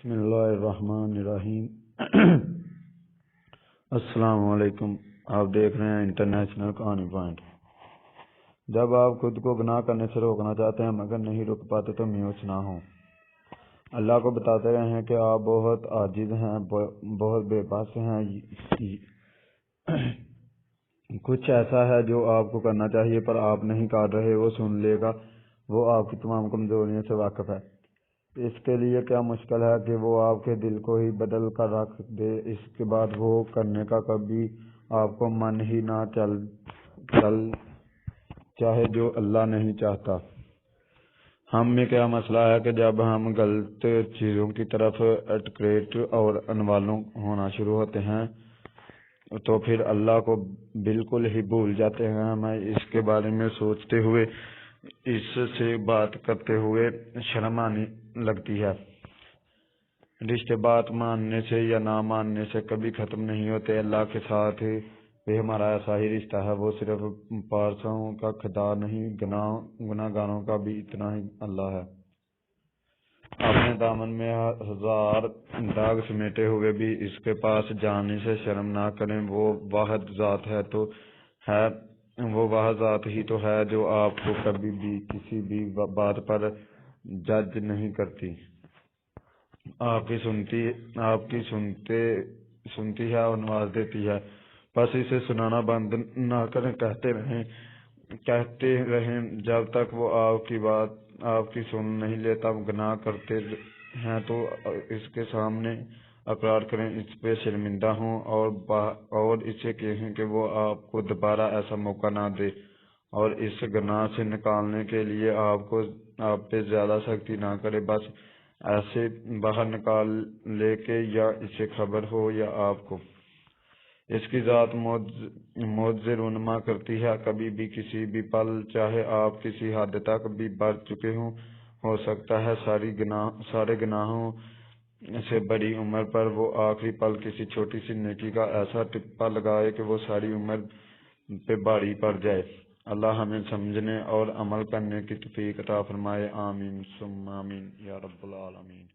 بسم اللہ الرحمن الرحیم۔ السلام علیکم، آپ دیکھ رہے ہیں انٹرنیشنل کہانی پوائنٹ۔ جب آپ خود کو گناہ کرنے سے روکنا چاہتے ہیں مگر نہیں رک پاتے تو میوس نہ ہوں۔ اللہ کو بتاتے رہیں کہ آپ بہت عاجز ہیں، بہت بے بس ہیں۔ کچھ ایسا ہے جو آپ کو کرنا چاہیے پر آپ نہیں کر رہے، وہ سن لے گا، وہ آپ کی تمام کمزوریوں سے واقف ہے۔ اس کے لیے کیا مشکل ہے کہ وہ آپ کے دل کو ہی بدل کر رکھ دے، اس کے بعد وہ کرنے کا کبھی آپ کو من ہی نہ چل چاہے جو اللہ نہیں چاہتا۔ ہم میں کیا مسئلہ ہے کہ جب ہم غلط چیزوں کی طرف اٹریکٹ اور انوالو ہونا شروع ہوتے ہیں تو پھر اللہ کو بالکل ہی بھول جاتے ہیں۔ ہمیں اس کے بارے میں سوچتے ہوئے، اس سے بات کرتے ہوئے شرم آنے لگتی ہے۔ رشتے بات ماننے سے یا نہ ماننے سے کبھی ختم نہیں ہوتے۔ اللہ کے ساتھ بھی ہمارا ایسا ہی رشتہ ہے، وہ صرف پارسوں کا خدا نہیں، گناہ گاروں کا بھی اتنا ہی اللہ ہے۔ اپنے دامن میں ہزار داغ سمیٹے ہوئے بھی اس کے پاس جانے سے شرم نہ کریں۔ وہ واحد ذات ہی تو ہے جو آپ کو کبھی بھی کسی بھی بات پر جج نہیں کرتی، آپ کی سنتی ہے اور نواز دیتی ہے۔ بس اسے سنانا بند نہ کریں، کہتے رہیں جب تک وہ آپ کی سن نہیں لیتا۔ گناہ کرتے ہیں تو اس کے سامنے اقرار کریں، اس پہ شرمندہ ہوں اور اسے کہیں کہ وہ آپ کو دوبارہ ایسا موقع نہ دے، اور اس گناہ سے نکالنے کے لیے آپ پہ زیادہ سختی نہ کرے، بس ایسے باہر نکال لے کہ یا اسے خبر ہو یا آپ کو۔ اس کی ذات معجزے رونما کرتی ہے، کبھی بھی کسی بھی پل، چاہے آپ کسی حد تک بھی بڑھ چکے ہوں۔ ہو سکتا ہے سارے گناہوں سے بڑی عمر پر وہ آخری پل کسی چھوٹی سی نیکی کا ایسا ٹپا لگائے کہ وہ ساری عمر پہ بھاری پڑ جائے۔ اللہ ہمیں سمجھنے اور عمل کرنے کی توفیق عطا فرمائے، آمین ثم آمین یا رب العالمین۔